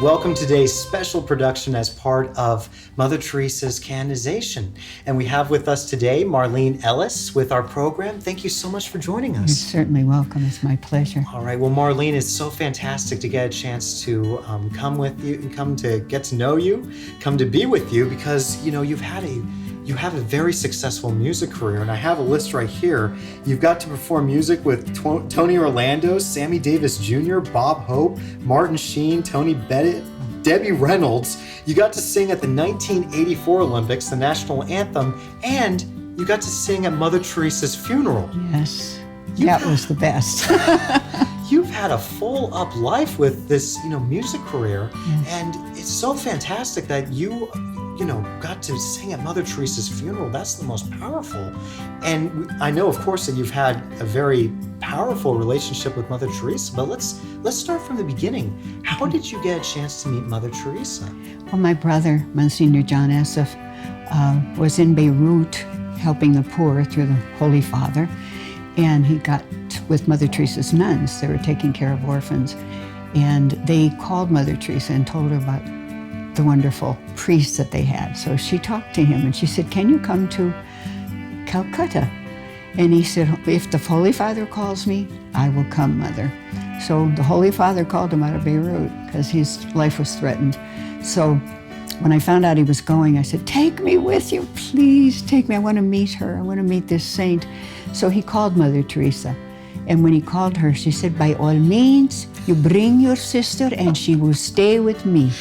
Welcome to today's special production as part of Mother Teresa's canonization. And we have with us today Marlene Ellis with our program. Thank you so much for joining us. You're certainly welcome. It's my pleasure. All right. Well, Marlene, it's so fantastic to get a chance to come with you and come to get to know you, come to be with you, because, you know, you have a very successful music career, and I have a list right here. You've got to perform music with Tony Orlando, Sammy Davis Jr., Bob Hope, Martin Sheen, Tony Bennett, Debbie Reynolds. You got to sing at the 1984 Olympics, the national anthem, and you got to sing at Mother Teresa's funeral. Yes, that was the best. You've had a full up life with this, music career, yes. And it's so fantastic that you got to sing at Mother Teresa's funeral. That's the most powerful. And I know, of course, that you've had a very powerful relationship with Mother Teresa, but let's start from the beginning. How did you get a chance to meet Mother Teresa? Well, my brother, Monsignor John Esseff, was in Beirut helping the poor through the Holy Father, and he got with Mother Teresa's nuns. They were taking care of orphans, and they called Mother Teresa and told her about the wonderful priest that they had. So she talked to him and she said, "Can you come to Calcutta?" And he said, "If the Holy Father calls me, I will come, Mother." So the Holy Father called him out of Beirut because his life was threatened. So when I found out he was going, I said, "Take me with you, please take me. I want to meet her. I want to meet this saint." So he called Mother Teresa. And when he called her, she said, "By all means, you bring your sister and she will stay with me."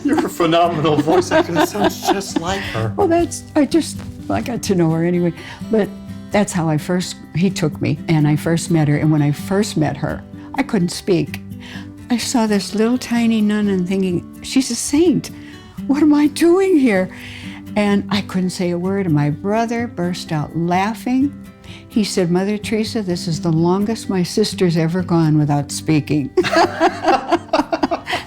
You're a phenomenal voice actor. That sounds just like her. Well, I got to know her anyway. But that's how he took me, and I first met her. And when I first met her, I couldn't speak. I saw this little tiny nun and thinking, she's a saint. What am I doing here? And I couldn't say a word. And my brother burst out laughing. He said, "Mother Teresa, this is the longest my sister's ever gone without speaking."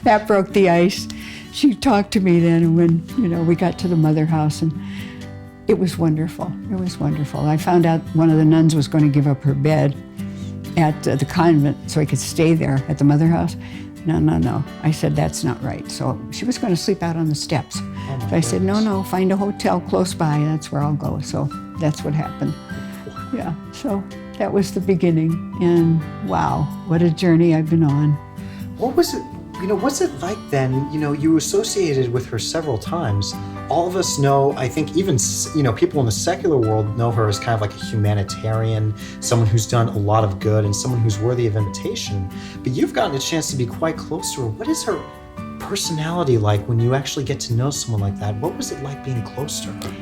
That broke the ice. She talked to me then, and when, we got to the mother house, and it was wonderful. It was wonderful. I found out one of the nuns was going to give up her bed at the convent so I could stay there at the mother house. No. I said, "That's not right." So she was going to sleep out on the steps. So I said, no, find a hotel close by. That's where I'll go. So that's what happened. Yeah, so that was the beginning. And wow, what a journey I've been on. What was it? What's it like then? You were associated with her several times. All of us know, I think even, people in the secular world know her as kind of like a humanitarian, someone who's done a lot of good and someone who's worthy of imitation. But you've gotten a chance to be quite close to her. What is her personality like when you actually get to know someone like that? What was it like being close to her?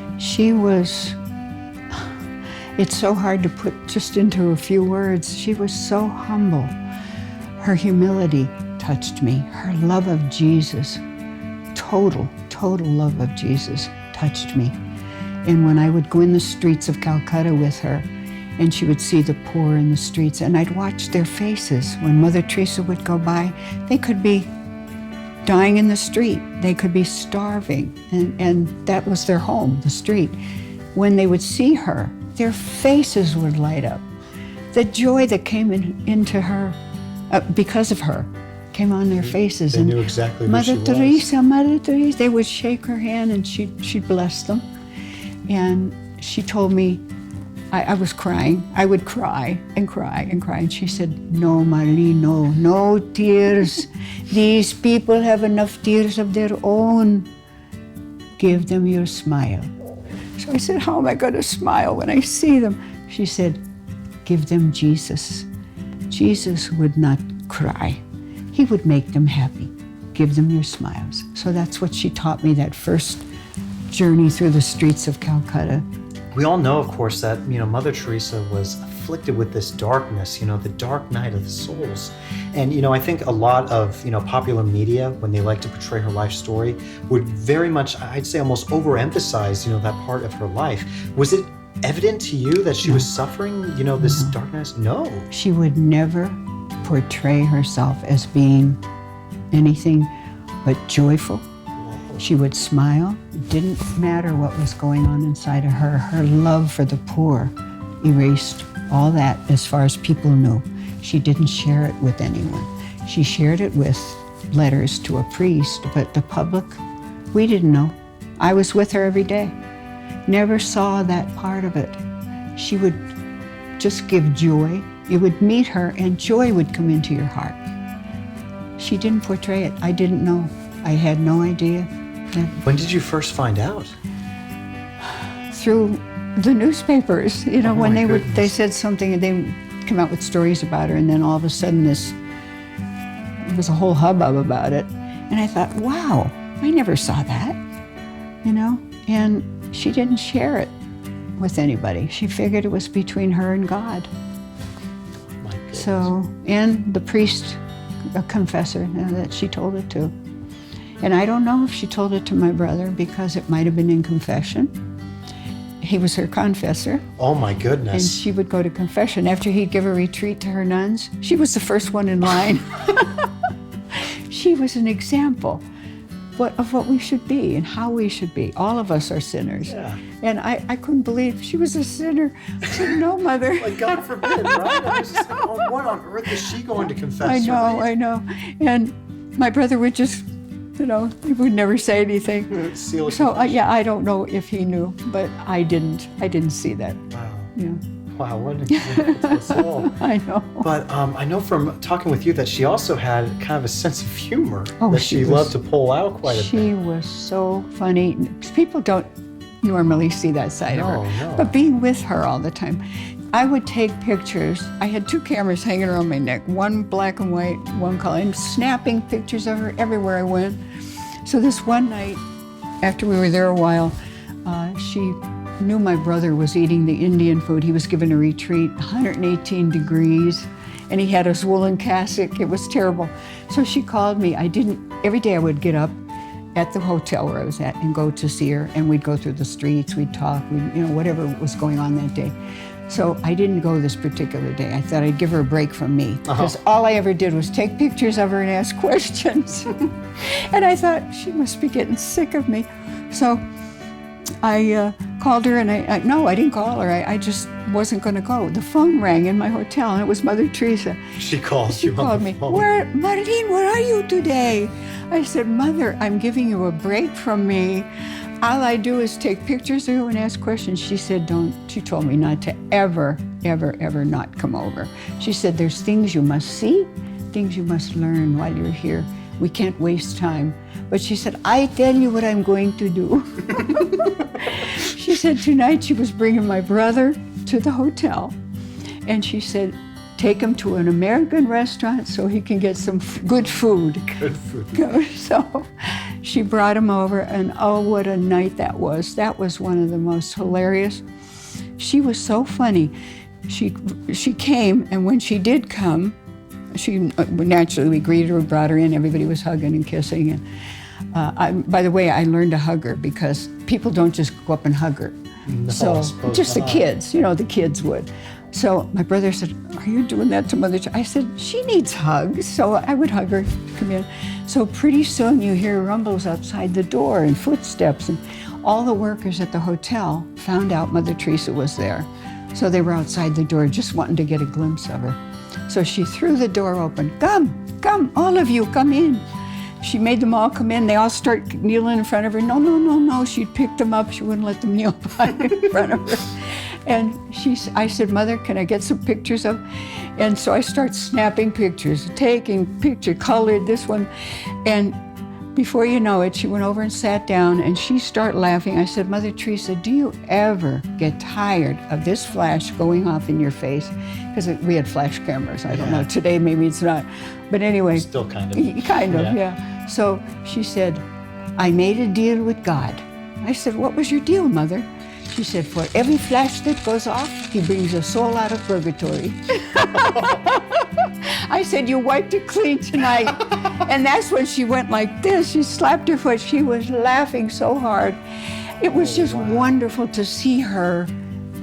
It's so hard to put just into a few words. She was so humble. Her humility touched me. Her love of Jesus, total love of Jesus touched me. And when I would go in the streets of Calcutta with her, and she would see the poor in the streets, and I'd watch their faces. When Mother Teresa would go by, they could be dying in the street. They could be starving, and that was their home, the street. When they would see her, their faces would light up. The joy that came into her because of her came on their faces. They knew exactly who she was. Mother Teresa, they would shake her hand and she'd bless them. And she told me, I was crying. I would cry and cry and cry. And she said, "No, Marlene, no tears. These people have enough tears of their own. Give them your smile." So I said, "How am I going to smile when I see them?" She said, "Give them Jesus. Jesus would not cry. He would make them happy. Give them your smiles." So that's what she taught me that first journey through the streets of Calcutta. We all know, of course, that, Mother Teresa was afflicted with this darkness, the dark night of the souls. And, I think a lot of, popular media, when they like to portray her life story, would very much, I'd say almost overemphasize, that part of her life. Was it evident to you that she was suffering, this darkness? No. She would never portray herself as being anything but joyful. She would smile. It didn't matter what was going on inside of her. Her love for the poor erased all that as far as people knew. She didn't share it with anyone. She shared it with letters to a priest, but the public, we didn't know. I was with her every day. Never saw that part of it. She would just give joy. You would meet her and joy would come into your heart. She didn't portray it. I didn't know. I had no idea. When did you first find out? Through the newspapers, you know, Oh, when my they goodness. said something and they come out with stories about her, and then all of a sudden there was a whole hubbub about it. And I thought, wow, I never saw that, you know? And she didn't share it with anybody. She figured it was between her and God. My goodness. So, and the priest, a confessor, that she told it to. And I don't know if she told it to my brother because it might have been in confession. He was her confessor. Oh my And goodness. she would go to confession. After he'd give a retreat to her nuns, she was the first one in line. She was an example of what we should be and how we should be. All of us are sinners. Yeah. And I couldn't believe she was a sinner. I said, no, Mother. Like, God forbid, right? I was just like, oh, what on earth is she going to confess? I know, right? I know. And my brother would just, you know, he would never say anything. Seal of So, confession. yeah, I don't know if he knew, but I didn't see that. Wow. Yeah, Wow, what an example to us all. I know. But I know from talking with you that she also had kind of a sense of humor Oh, that she she was- loved to pull out quite a bit. She was so funny. People don't normally see that side of No, her. no. But being with her all the time, I would take pictures. I had 2 cameras hanging around my neck, one black and white, one color, and snapping pictures of her everywhere I went. So this one night, after we were there a while, she knew my brother was eating the Indian food. He was given a retreat, 118 degrees, and he had his woolen cassock. It was terrible. So she called me. Every day I would get up at the hotel where I was at and go to see her, and we'd go through the streets, we'd talk, whatever was going on that day. So I didn't go this particular day. I thought I'd give her a break from me, because all I ever did was take pictures of her and ask questions. And I thought, she must be getting sick of me. So I called her, and no, I didn't call her. I just wasn't going to go. The phone rang in my hotel, and it was Mother Teresa. She called She you on called the me, phone. Marlene, where are you today? I said, Mother, I'm giving you a break from me. All I do is take pictures of you and ask questions. She said, she told me not to ever, ever, ever not come over. She said, there's things you must see, things you must learn while you're here. We can't waste time. But she said, I tell you what I'm going to do. She said tonight she was bringing my brother to the hotel. And she said, take him to an American restaurant so he can get some good food. Good food. So she brought him over, and oh, what a night that was. That was one of the most hilarious. She was so funny. She came, and when she did come, naturally, we greeted her, brought her in, everybody was hugging and kissing. And by the way, I learned to hug her because people don't just go up and hug her. No, I So suppose just the not. kids, the kids would. So my brother said, are you doing that to Mother Teresa? I said, she needs hugs. So I would hug her, come in. So pretty soon you hear rumbles outside the door and footsteps, and all the workers at the hotel found out Mother Teresa was there. So they were outside the door just wanting to get a glimpse of her. So she threw the door open. Come, all of you, come in. She made them all come in. They all start kneeling in front of her. No. She'd pick them up. She wouldn't let them kneel in front of her. And I said, Mother, can I get some pictures of? And so I start snapping pictures, taking picture, colored this one. And before you know it, she went over and sat down, and she started laughing. I said, Mother Teresa, do you ever get tired of this flash going off in your face? Because we had flash cameras. I don't know. Today, maybe it's not. But anyway. Still kind of. Kind of, yeah. So she said, I made a deal with God. I said, what was your deal, Mother? She said, for every flash that goes off, he brings a soul out of purgatory. I said, you wiped it clean tonight. And that's when she went like this. She slapped her foot. She was laughing so hard. It was just wonderful to see her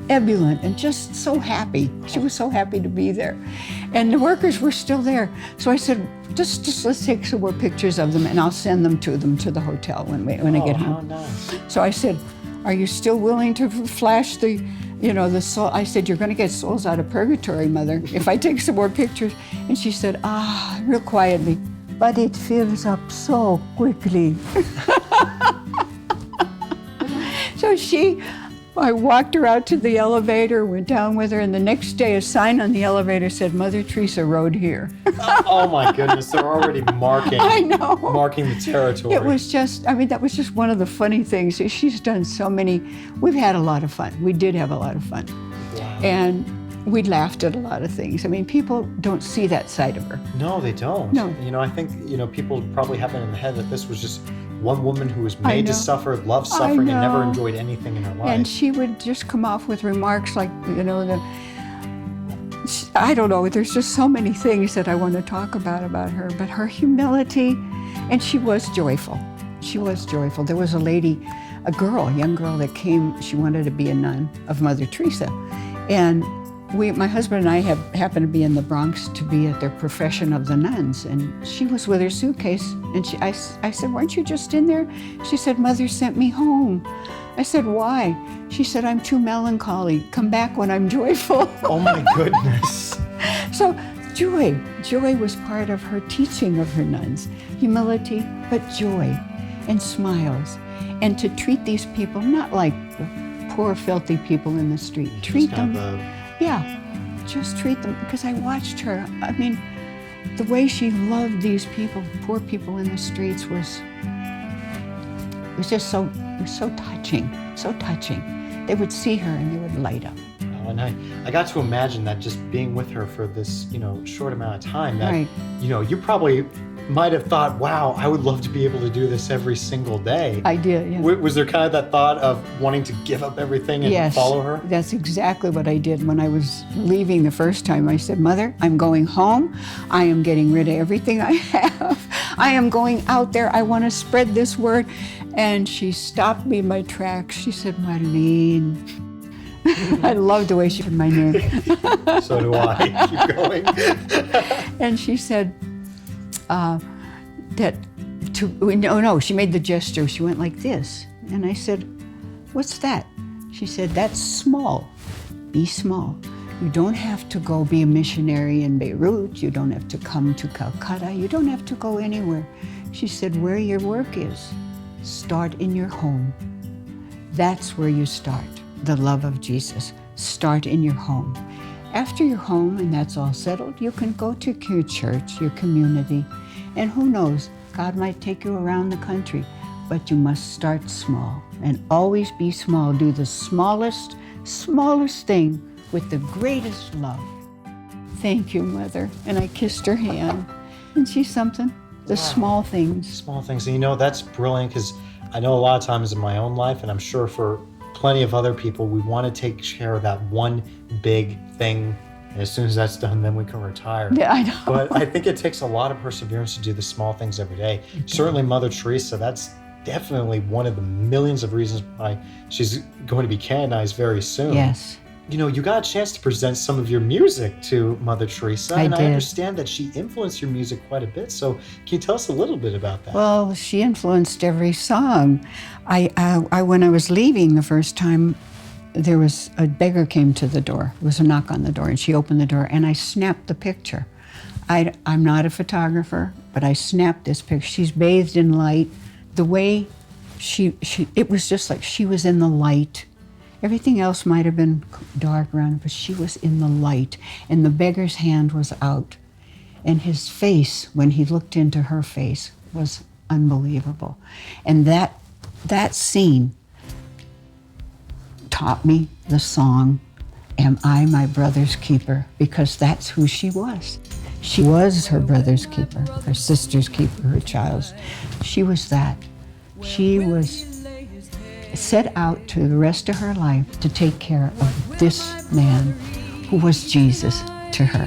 ebullient and just so happy. She was so happy to be there. And the workers were still there. So I said, just let's take some more pictures of them, and I'll send them to the hotel when I get home. How nice. So I said, are you still willing to flash the soul? I said, you're going to get souls out of purgatory, Mother, if I take some more pictures. And she said, real quietly, but it fills up so quickly. So I walked her out to the elevator, went down with her, and the next day a sign on the elevator said, Mother Teresa rode here. Oh my goodness, they're already marking. I know. Marking the territory. It was just, that was just one of the funny things. She's done so many, we've had a lot of fun. We did have a lot of fun. Wow. And we laughed at a lot of things. People don't see that side of her. No, they don't. No. I think, people probably have it in the head that this was just one woman who was made to suffer, loved suffering, and never enjoyed anything in her life. And she would just come off with remarks like, I don't know, there's just so many things that I want to talk about her, but her humility, and she was joyful. She was joyful. There was a young girl that came, she wanted to be a nun of Mother Teresa. And my husband and I happened to be in the Bronx to be at their profession of the nuns, and she was with her suitcase, and I said, weren't you just in there? She said, Mother sent me home. I said, why? She said, I'm too melancholy. Come back when I'm joyful. Oh my goodness. So joy was part of her teaching of her nuns. Humility, but joy and smiles. And to treat these people not like the poor, filthy people in the street. Treat them. Just treat them, because I watched her. The way she loved these people, poor people in the streets, was just so touching, so touching. They would see her and they would light up. Oh, and I got to imagine that just being with her for this, short amount of time, that, right. You probably might have thought, wow, I would love to be able to do this every single day. I did, yeah. Was there kind of that thought of wanting to give up everything and follow her? That's exactly what I did when I was leaving the first time. I said, Mother, I'm going home. I am getting rid of everything I have. I am going out there. I want to spread this word. And she stopped me in my tracks. She said, Marlene. I love the way she said my name. So do I. Keep going. And she said, she made the gesture. She went like this. And I said, what's that? She said, that's small. Be small. You don't have to go be a missionary in Beirut. You don't have to come to Calcutta. You don't have to go anywhere. She said, where your work is, start in your home. That's where you start. The love of Jesus. Start in your home. After you're home and that's all settled, you can go to your church, your community, and who knows, God might take you around the country, but you must start small and always be small. Do the smallest thing with the greatest love. Thank you, Mother. And I kissed her hand. Isn't she something? The small things. Small things. And that's brilliant, because I know a lot of times in my own life, and I'm sure for plenty of other people, we want to take care of that one big thing, and as soon as that's done, then we can retire. Yeah, I know. But I think it takes a lot of perseverance to do the small things every day. Certainly Mother Teresa, that's definitely one of the millions of reasons why she's going to be canonized very soon. Yes. You got a chance to present some of your music to Mother Teresa, and did. I understand that she influenced your music quite a bit. So can you tell us a little bit about that? Well, she influenced every song. I when I was leaving the first time, there was a beggar came to the door. There was a knock on the door, and she opened the door, and I snapped the picture. I'm not a photographer, but I snapped this picture. She's bathed in light. The way it was just like she was in the light. Everything else might have been dark around her, but she was in the light, and the beggar's hand was out. And his face, when he looked into her face, was unbelievable. And that scene taught me the song, Am I My Brother's Keeper? Because that's who she was. She was her brother's keeper, her sister's keeper, her child's. She was that. She was set out to the rest of her life to take care of this man who was Jesus to her.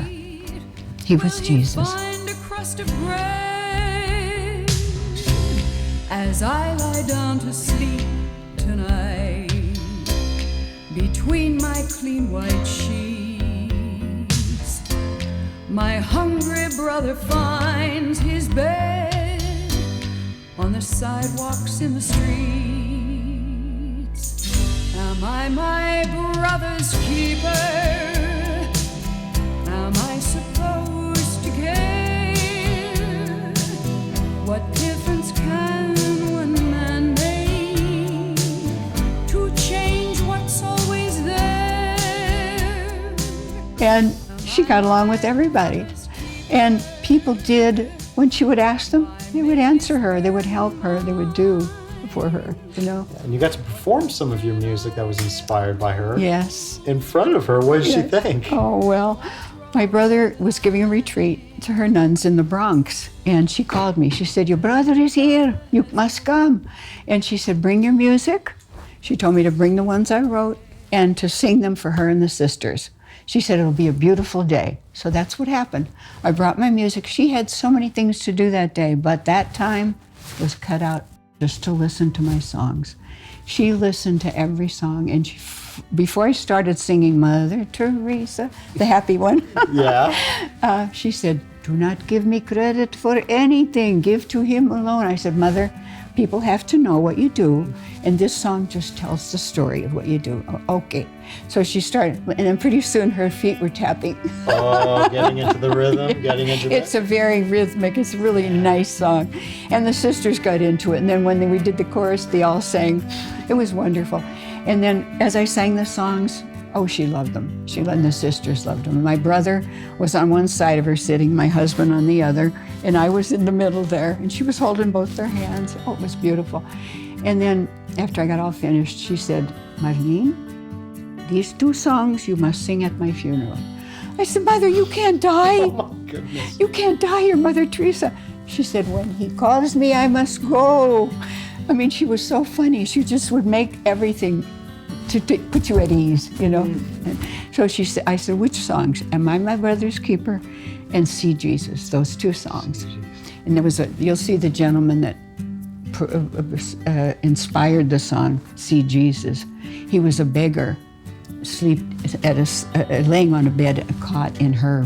He was Jesus. As I lie down to sleep tonight, between my clean white sheets, my hungry brother finds his bed on the sidewalks in the streets. Am I my brother's keeper? Am I supposed to care? And she got along with everybody. And people did, when she would ask them, they would answer her, they would help her, they would do for her, you know. And you got to perform some of your music that was inspired by her. Yes. In front of her. What did she think? Oh, well, my brother was giving a retreat to her nuns in the Bronx, and she called me. She said, your brother is here, you must come. And she said, bring your music. She told me to bring the ones I wrote and to sing them for her and the sisters. She said, it'll be a beautiful day. So that's what happened. I brought my music. She had so many things to do that day, but that time was cut out just to listen to my songs. She listened to every song, and before I started singing Mother Teresa, the happy one, she said, do not give me credit for anything. Give to him alone. I said, Mother, people have to know what you do, and this song just tells the story of what you do. Okay. So she started, and then pretty soon her feet were tapping. Oh, getting into the rhythm, getting into the... It's a very rhythmic, it's a really nice song. And the sisters got into it, and then when we did the chorus, they all sang. It was wonderful. And then as I sang the songs, oh, she loved them. And the sisters loved them. My brother was on one side of her sitting, my husband on the other, and I was in the middle there, and she was holding both their hands. Oh, it was beautiful. And then after I got all finished, she said, Marlene, these 2 songs you must sing at my funeral. I said, Mother, you can't die. Oh, my goodness. You can't die, you're Mother Teresa. She said, when he calls me, I must go. I mean, she was so funny. She just would make everything to put you at ease, you know. So she said, I said, which songs? Am I my brother's keeper? And See Jesus, those 2 songs. And there was you'll see the gentleman that inspired the song, See Jesus. He was a beggar, laying on a bed, a cot in her,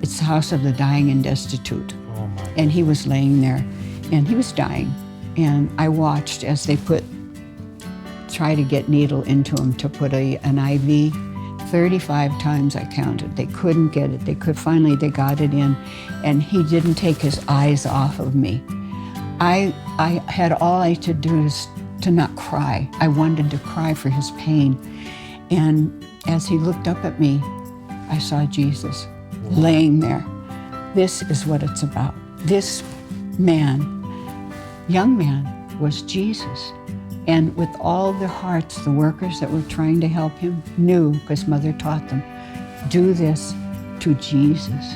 it's the house of the dying and destitute. Oh my. And he was laying there, and he was dying. And I watched as they try to get needle into him to put an IV. 35 times I counted. They couldn't get it. Finally, they got it in, and he didn't take his eyes off of me. I had all I could do is to not cry. I wanted to cry for his pain. And as he looked up at me, I saw Jesus laying there. This is what it's about. This man, young man, was Jesus. And with all their hearts, the workers that were trying to help him knew, because Mother taught them, do this to Jesus.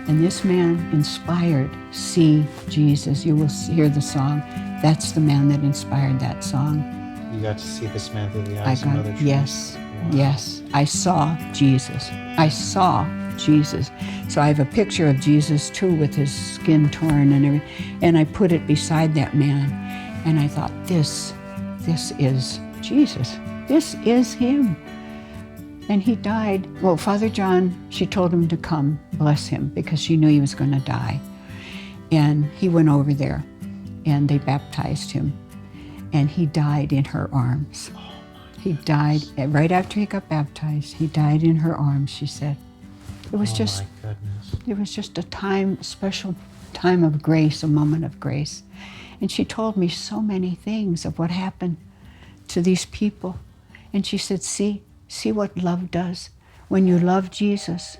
And this man inspired, See Jesus. You will hear the song. That's the man that inspired that song. You got to see this man through the eyes of Mother Teresa. Yes, wow. Yes. I saw Jesus. I saw Jesus. So I have a picture of Jesus too, with his skin torn and everything. And I put it beside that man. And I thought, this is Jesus. This is him. And he died. Well, Father John, she told him to come, bless him, because she knew he was going to die. And he went over there, and they baptized him. And he died in her arms. He died right after he got baptized. He died in her arms, she said. It was just, my goodness. It was just a special time of grace, a moment of grace. And she told me so many things of what happened to these people. And she said, see what love does. When you love Jesus,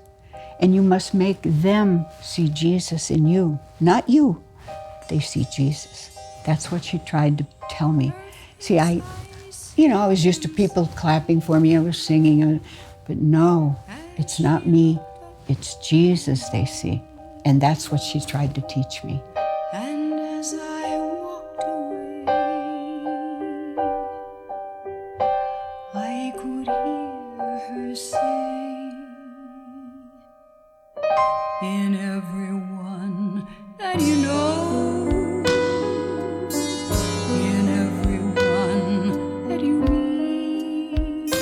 and you must make them see Jesus in you, not you. They see Jesus. That's what she tried to tell me. See, I was used to people clapping for me. I was singing, but no, it's not me. It's Jesus they see. And that's what she tried to teach me. And as I walked away, I could hear her say, in everyone that you know, in everyone that you meet,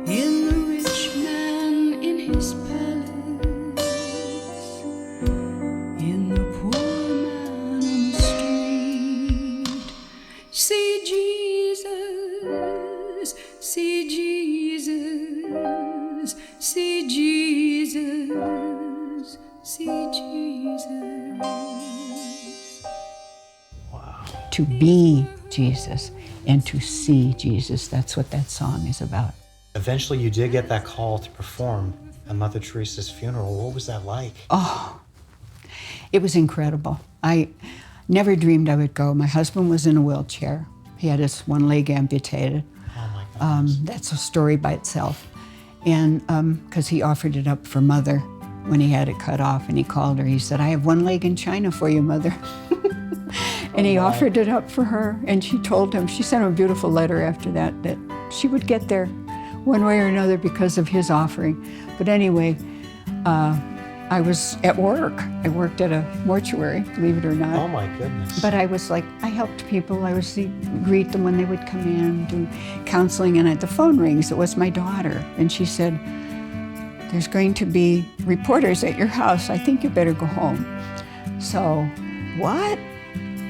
in the rich man in his palace, in the poor man on the street, see Jesus, see Jesus, see Jesus, see Jesus. Wow. To be Jesus and to see Jesus. That's what that song is about. Eventually, you did get that call to perform at Mother Teresa's funeral. What was that like? Oh, it was incredible. I never dreamed I would go. My husband was in a wheelchair. He had his one leg amputated. Oh my goodness. That's a story by itself. And because he offered it up for Mother when he had it cut off, and he called her. He said, "I have one leg in China for you, Mother." And he offered it up for her, and she told him, she sent him a beautiful letter after that she would get there one way or another because of his offering. But anyway, I was at work. I worked at a mortuary, believe it or not. Oh my goodness. But I was like, I helped people. I was greet them when they would come in, do counseling, and the phone rings. It was my daughter, and she said, "There's going to be reporters at your house. I think you better go home." So, what?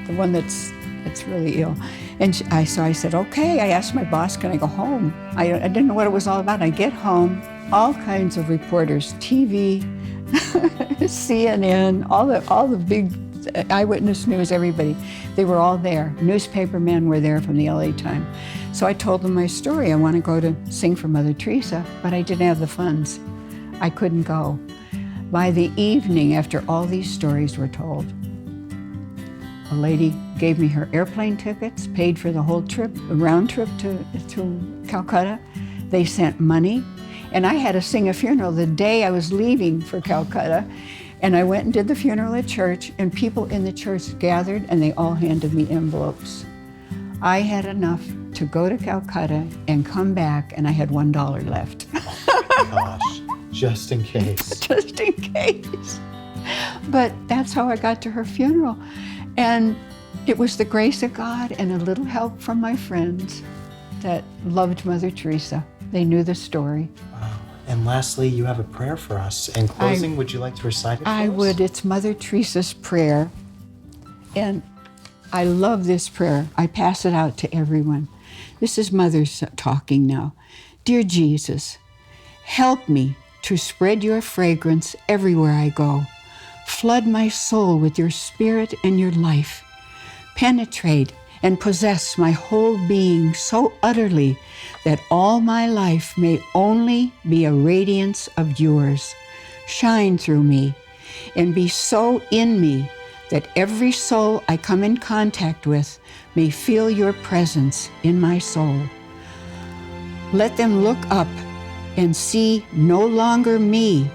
The one that's really ill. And so I said, okay. I asked my boss, can I go home? I didn't know what it was all about. I get home, all kinds of reporters, TV, CNN, all the big Eyewitness News, everybody. They were all there. Newspaper men were there from the LA Times. So I told them my story. I want to go to sing for Mother Teresa, but I didn't have the funds. I couldn't go. By the evening, after all these stories were told, a lady gave me her airplane tickets, paid for the whole trip, a round trip to Calcutta. They sent money, and I had to sing a funeral the day I was leaving for Calcutta. And I went and did the funeral at church, and people in the church gathered, and they all handed me envelopes. I had enough to go to Calcutta and come back, and I had $1 left. Oh my gosh, just in case. Just in case. But that's how I got to her funeral. And it was the grace of God and a little help from my friends that loved Mother Teresa. They knew the story. Wow. And lastly, you have a prayer for us. In closing, would you like to recite it for us? I would. It's Mother Teresa's prayer. And I love this prayer. I pass it out to everyone. This is Mother talking now. Dear Jesus, help me to spread your fragrance everywhere I go. Flood my soul with your spirit and your life. Penetrate and possess my whole being so utterly that all my life may only be a radiance of yours. Shine through me and be so in me that every soul I come in contact with may feel your presence in my soul. Let them look up and see no longer me,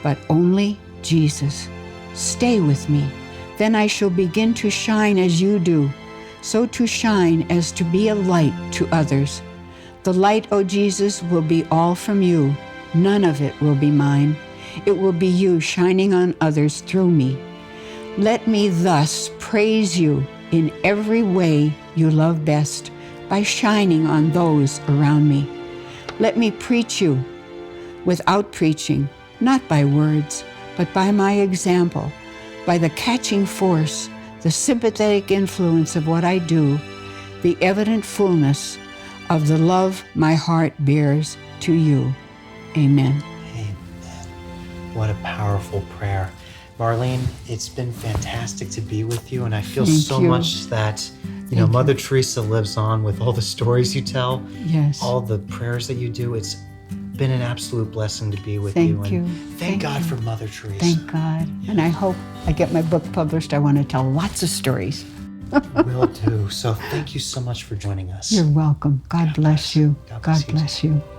but only Jesus. Stay with me, then I shall begin to shine as you do, so to shine as to be a light to others. The light, O Jesus, will be all from you. None of it will be mine. It will be you shining on others through me. Let me thus praise you in every way you love best by shining on those around me. Let me preach you without preaching, not by words, but by my example, by the catching force, the sympathetic influence of what I do, the evident fullness of the love my heart bears to you. Amen. Amen. What a powerful prayer. Marlene, it's been fantastic to be with you, and I feel so much that, Mother Teresa lives on with all the stories you tell, yes, all the prayers that you do. It's been an absolute blessing to be with Thank you. you. And thank God for Mother Teresa. Thank God. And I hope I get my book published. I want to tell lots of stories. Will do. So thank you so much for joining us. You're welcome. God bless you. God God bless you. bless you.